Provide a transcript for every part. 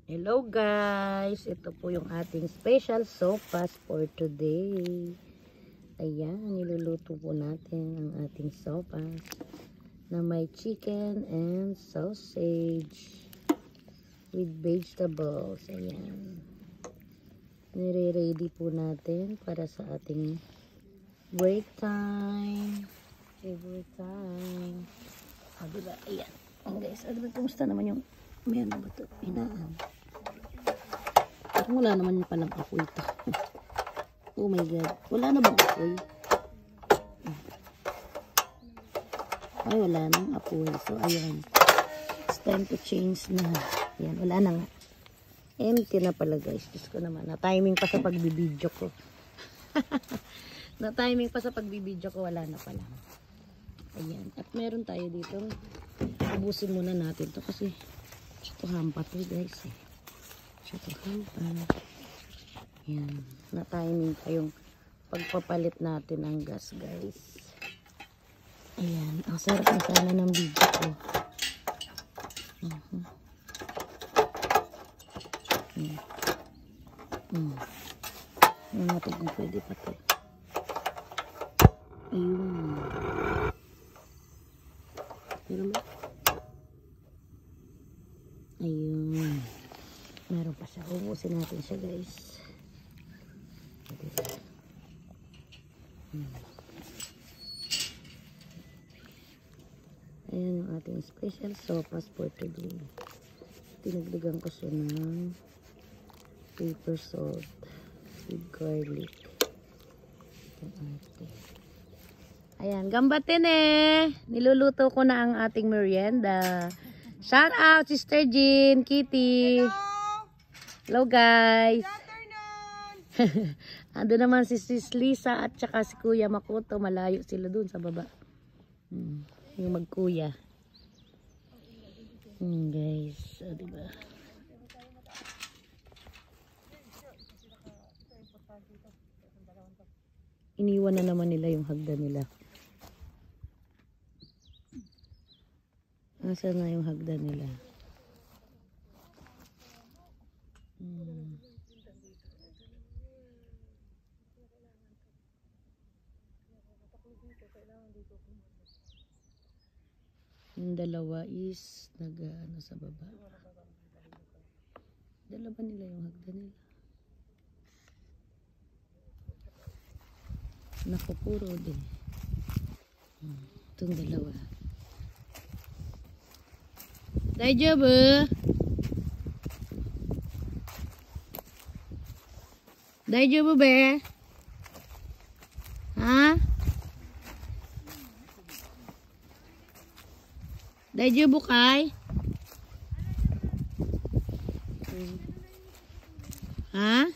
Hello guys, ito po yung ating special sopas for today. Ayan, niluluto po natin ang ating sopas na may chicken and sausage with vegetables. Ayan, nire-ready po natin para sa ating break time, favorite time. Diba? Ayan, guys, diba, kumusta naman yung meron ba ito? Hinaan. Wala naman palang apoy ito. Oh my god. Wala na bang apoy? Ay, wala nang apoy. So, ayan. It's time to change na. Ayan, wala na nga. Empty na pala guys. Diyos ko naman. Na-timing pa sa pagbibidyo ko. Na-timing pa sa pagbibidyo ko. Wala na pala. Ayan. At meron tayo dito. Ubusin muna natin to kasi ito hampa to guys eh. Ito hampa. Yan. Na-timing pa yung pagpapalit natin ng gas guys. Ayan. Ang sarap na sana ng video ko. Ano natin kung pwede pa to. Ayun. Pero ayun. Meron pa siya. Ubusin natin siya guys. Ayan yung ating special sopas for today. Tinagdagan ko siya ng pepper salt with garlic. Ayan, gambatin eh. Niluluto ko na ang ating merienda. Shout out Sister Jean, Kitty. Hello guys. Ando naman si Sis Lisa at saka si Kuya Makoto. Malayo sila dun sa baba. Yung magkuya. Guys, diba? Iniwan na naman nila yung hagdan nila. Nasaan na yung hagdan nila? Yung dalawa is nag-ano sa baba. Dala ba nila yung hagdan nila? Naku, puro din. Itong dalawa. Daijoubu? Daijoubu be? Ha? Daijoubu kai? Ha?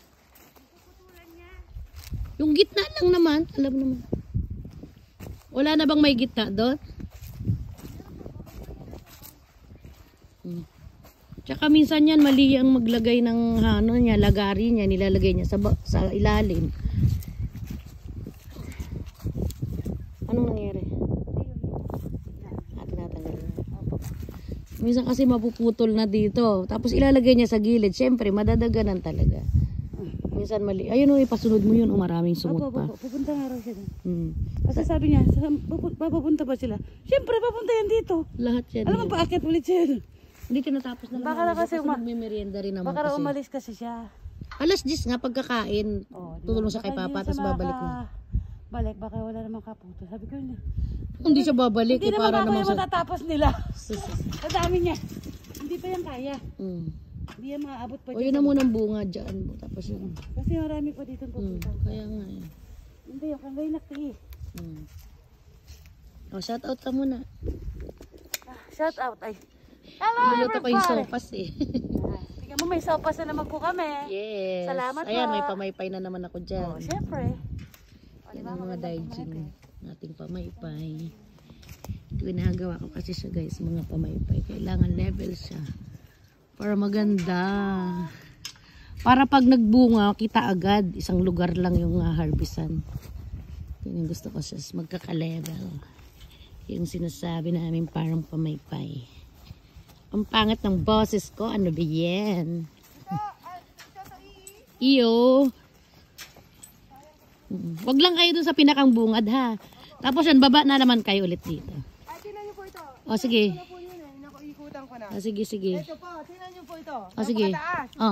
Yung gitna lang naman. Alam naman. Wala na bang may gitna doon? Tsaka minsan yan mali ang maglagay ng ano niya, lagari niya, nilalagay niya sa ilalim. Anong nangyari? Tinatanggal na. Minsan kasi mapuputol na dito. Tapos ilalagay niya sa gilid. Siyempre, madadaganan talaga. Minsan mali. Ayun o, ipasunod mo yun. Maraming sumot pa. Pupunta nga raw siya doon. Kasi sabi niya, papunta ba sila? Siyempre, papunta yan dito. Lahat yan. Alam mo, paakit ulit siya doon. Hindi tinatapos na baka na kasi magme-merienda rin naman baka kasi. umalis kasi siya. Alas 10 nga pagkakain. Tutulong siya kay Papa tapos babalik na. Balik, baka wala namang kaputo. Sabi ko yun. Hindi siya babalik. Hindi para naman naman matatapos nila. Ang dami niya. Hindi pa yan kaya. Hindi yan maaabot pa dyan. O yun na muna ang bunga dyan. Tapos yun. Kasi marami pa dito pupunta. Kaya nga eh. Hindi, yung kanggay nakti. O, shout out ka muna. Shout out ay. Hello Niluluto ko yung sopas eh. Tingnan mo, may sopas na naman po kami. Yes. Salamat Ayan, po. may pamaypay na naman ako dyan. Oh, syempre. Yan ang mga daijin nating pamaypay. Ginagawa ko kasi siya guys, mga pamaypay. Kailangan level siya. Para maganda. Para pag nagbunga, kita agad. Isang lugar lang yung harvestan. Yun yung gusto ko siya, magkaka-level. Yung sinasabi namin parang pamaypay. Ang pangit ng boses ko, ano ba yan? Iyo. Wag lang kayo dun sa pinakang bungad ha. Tapos yan, baba na naman kayo ulit dito. Ay, tingnan niyo po ito. O sige. Ito po yun eh. Nakuikutan ko na. O sige, sige. Ito po, tingnan niyo po ito. O sige. Napakataas. O.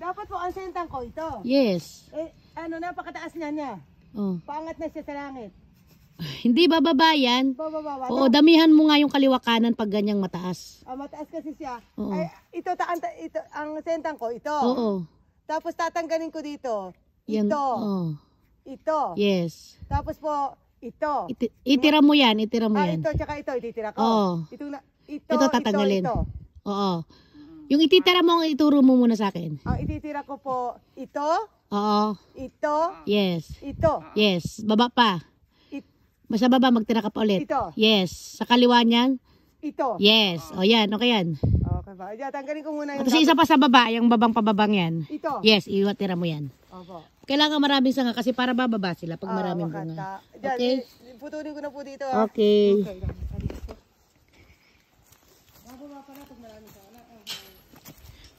Dapat po ang sentang ko ito. Yes. Eh, napakataas niya. O. Paangat na siya sa langit. Hindi bababa yan. Bababa. Oo, damihan mo nga yung kaliwa kanan pag ganyang mataas. Mataas kasi siya. Oo. Ay, ito, ang sentang ko, ito. Oo. Tapos tatanggalin ko dito. Yan. Ito. Oo. Ito. Yes. Tapos po, ito. Itira mo yan, itira mo yan. Ito, tsaka ito, ititira ko. Oo. Ito tatanggalin. Ito. Oo. Yung ititira mo, ituro mo muna sa akin. Ang ititira ko po, ito, Oo. ito, Yes. ito. Yes. Baba pa. Basta baba, magtira ka pa ulit. Ito. Yes. Sa kaliwa niyan? Ito. Yes. O yan, okay yan. Okay ba? Diyan, tanggalin ko muna yung... Tapos isa pa sa baba, yung babang pababang yan. Ito. Yes, iwatira mo yan. Opo. Kailangan maraming sanga kasi para bababa sila pag maraming bunga. Diyan, Okay. putulin ko na po dito. Okay.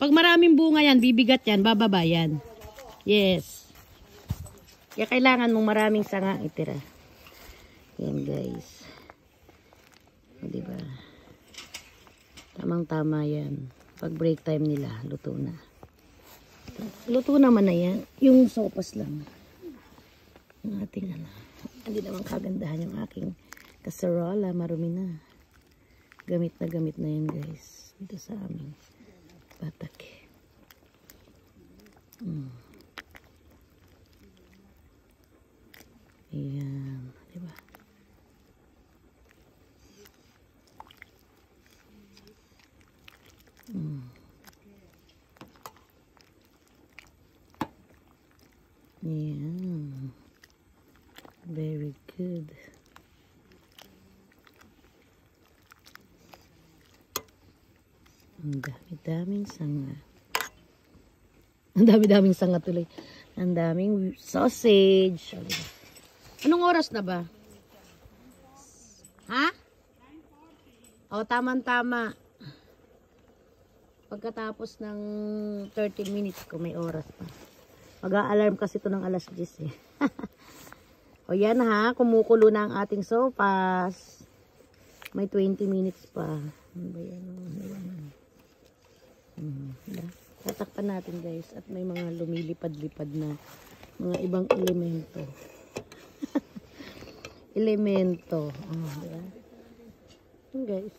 Pag maraming bunga yan, bibigat yan, bababa yan. Yes. Kaya kailangan mong maraming sanga itira. Yan guys. O, diba? Tamang-tama yan. Pag break time nila, luto na. Luto naman na yan. Yung sopas lang. Yung ating ano. Hindi naman kagandahan yung aking kaserola. Marumi na. Gamit na yan guys. Dito sa aming batak. Ayan. Diba? Yeah. Very good. Ang dami-daming sanga. Ang dami-daming sanga tuloy. Ang daming sausage. Anong oras na ba? Ha? O, tama-tama. Pagkatapos ng 30 minutes ko, may oras pa. Mag-a-alarm kasi ito ng alas 10 eh. O yan ha, kumukulo na ang ating sopas. May 20 minutes pa. Ano ba yan? Tatakpan natin guys. At may mga lumilipad-lipad na mga ibang elemento. Elemento. Diba? Yan guys.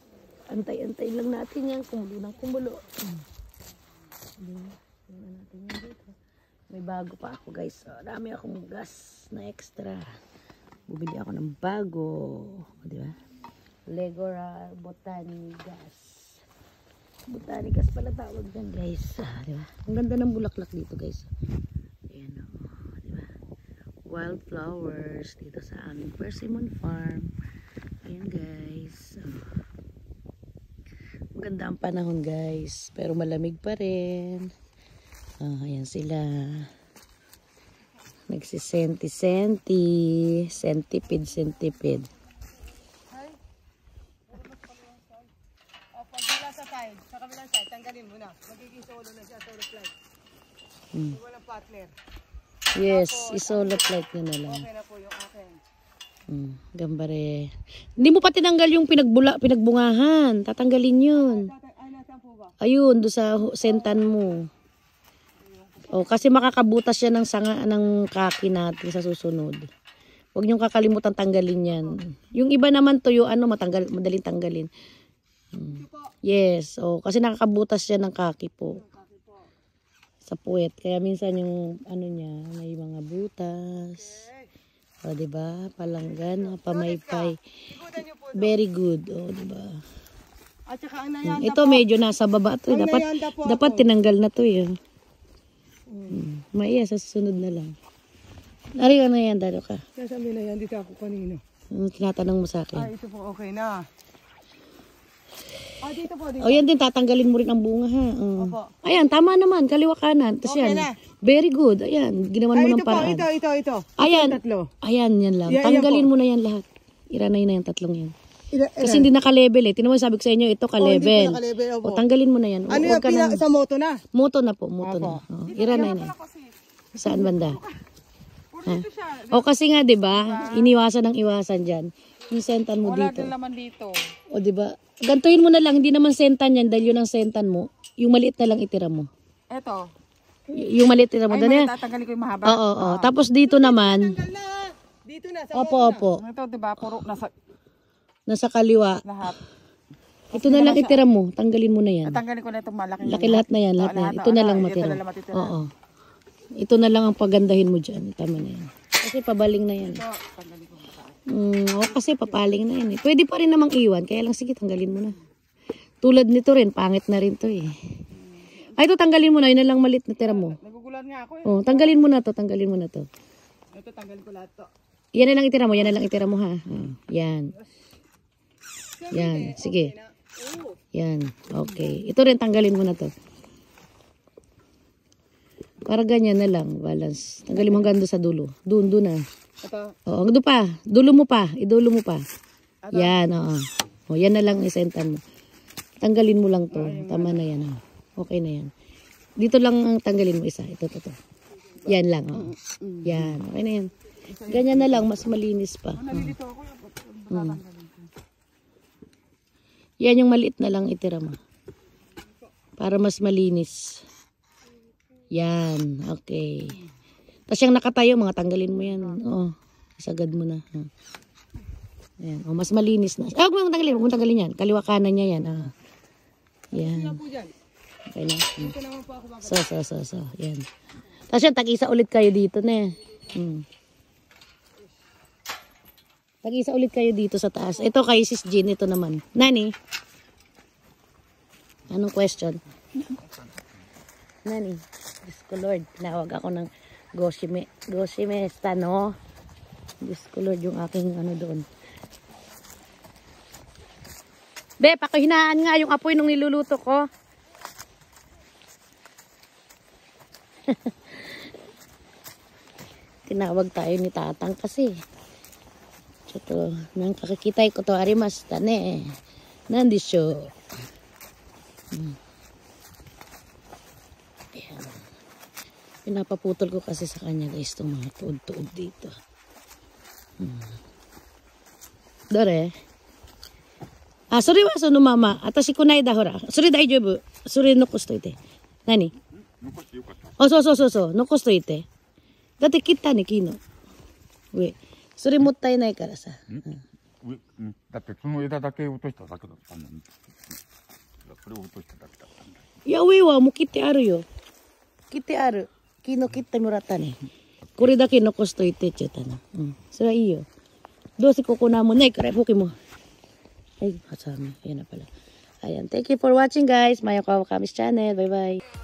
Antay-antay lang natin yan. Kumulo ng kumulo. Diba? Tingnan natin yan dito. May bago pa ako guys. Dami akong gas na extra. Bumili ako ng bago. Diba? Legora Botanigas. Botanigas pala tawag dyan guys. Diba? Ang ganda ng bulaklak dito guys. Ayan o. Diba? Wildflowers dito sa aming persimmon farm. Ayan guys. Maganda ang panahon guys. Pero malamig pa rin. Ayan sila. Nagsisenti-senti. Centipede. Pag wala sa side, sa kabilang side, tanggalin mo na. Magiging solo na siya, solo flight. Walang partner. Yes, isolo plate nyo na lang. Okay na po yung akin. Gambare. Hindi mo pa tinanggal yung pinagbungahan. Tatanggalin yun. Ay, nasaan po ba? Ayun, do sa sentan mo. O, kasi makakabutas yan ng sanga ng kaki natin sa susunod. Huwag niyong kakalimutan tanggalin yan. Yung iba naman tuyo, madaling tanggalin. Yes, kasi nakakabutas yan ng kaki po. Sa puwet. Kaya minsan yung niya, may mga butas. O, diba? Palanggan, pamaypay. Very good. O, diba? At saka ang nayanda Ito medyo nasa baba to. Dapat tinanggal na to yun. Maiya, sa susunod na lang. Ari ka na yan, dalo ka. Sabi na yan, dito ako kanino. Tinatanong mo sa akin. Ito po, okay na. Dito po, dito. O yan din, tatanggalin mo rin ang bunga ha. Opo. Ayan, tama naman, kaliwa kanan. Tapos Okay yan, na. very good. Ayan, ginawan mo ng paraan. Ito. Ayan, Tatlo. ayan, yan lang. Yan Tanggalin po. mo na yan lahat. Iranay na yung tatlong yan. Kasi hindi naka-level eh. Tinawag sabi ko sa inyo, ito ka-level. naka-level, opo. O, tanggalin mo na yan. Ano yung sa moto na? Moto na po, moto na. Opo. O, iranay na yan. Saan banda? Puro Ha? dito siya. O kasi nga, di ba? Iniwasan ng iwasan dyan. Yung sentan mo Wala dito. din naman dito. O di ba? Gantuin mo na lang, hindi naman sentan yan dahil yun ang sentan mo. Yung maliit na lang itira mo. Eto. Yung maliit itira mo. Ay, Dali. tatanggalin ko yung mahaba. Oo, oo. Tapos dito naman, Tanggal na. Dito na. Sa opo, opo. Ito, diba? Puro nasa Nasa kaliwa. lahat. Ito na lang itira mo. Tanggalin mo na yan. Tatanggalin ko na itong malaking Laki lahat na yan. Lahat na yan. Ito na lang matira. Ito na lang matitira. Oo. Ito na lang ang pagandahin mo dyan. Tama na yan. Kasi pabaling na yan. Ito, tanggalin ko. Kasi papaling na yan eh. Pwede pa rin namang iwan. Kaya lang sige, tanggalin mo na. Tulad nito rin. Pangit na rin to eh. Ay, ito tanggalin mo na. Yun na lang malit na tira mo. Nagugulan nga ako eh. Oh, tanggalin mo na to. Tanggalin mo na to. Ito, tanggalin ko lahat to. Yan na lang itira mo. Yan na lang itira mo ha. Yan. Yan. Sige. Yan. Okay. Ito rin tanggalin mo na to. Para ganyan na lang. Balance. Tanggalin mo hanggang doon sa dulo. Doon na. Ito. Oo, doon pa. Dulo mo pa. Idulo mo pa. Yan, oo. O, yan na lang isentan mo. Tanggalin mo lang to. Tama na yan. Oh. Okay na yan. Dito lang ang tanggalin mo isa. Ito. Yan lang. Oh. Yan. Okay na yan. Ganyan na lang. Mas malinis pa. Nalilito ako. Yan yung maliit na lang itira mo. Para mas malinis. Yan. Okay. Tapos yung nakatayo, mga tanggalin mo yan. Oh, isagad mo na. Ayan. Oh, mas malinis na. Huwag mo tanggalin. Huwag mo tanggalin yan. Kaliwa kanan niya yan. Yan. Okay na. So. Yan. Tapos yan, tag-isa ulit kayo dito na. Tag-isa ulit kayo dito sa taas. Ito kay Sis Jean. Ito naman. Nani? Anong question? Nani? Diyos ko Lord. Tinawag ako ng Goshime no? Diyos ko Lord, yung aking ano doon. Be, pakihinaan nga yung apoy nung niluluto ko. Tinawag tayo ni Tatang kasi. Ito, nang kakakitay ko to arimasta ne. Nandisyo. Ayan. Pinapaputol ko kasi sa kanya guys itong mga tuod-tuod dito. Dore. Sorry wa so no mama. Atashi kunai da hora. Sore daijoubu. Sore nokosu toite. Nani? Oh, so. Nokosu toite. Dati kita ne kino. Ue. それもったいないからさ。だってその枝だけ落としただけだったんだ。それを落としただけだったんだ。いや、上はもう切ってあるよ。切ってある。昨日切ってもらったね。これだけ残しといてって言ったな。それはいいよ。どうせここなんもないから、僕も。Ay, kasama. Yan na pala. Ayan. Thank you for watching guys. Maya Kawakamis channel. Bye bye.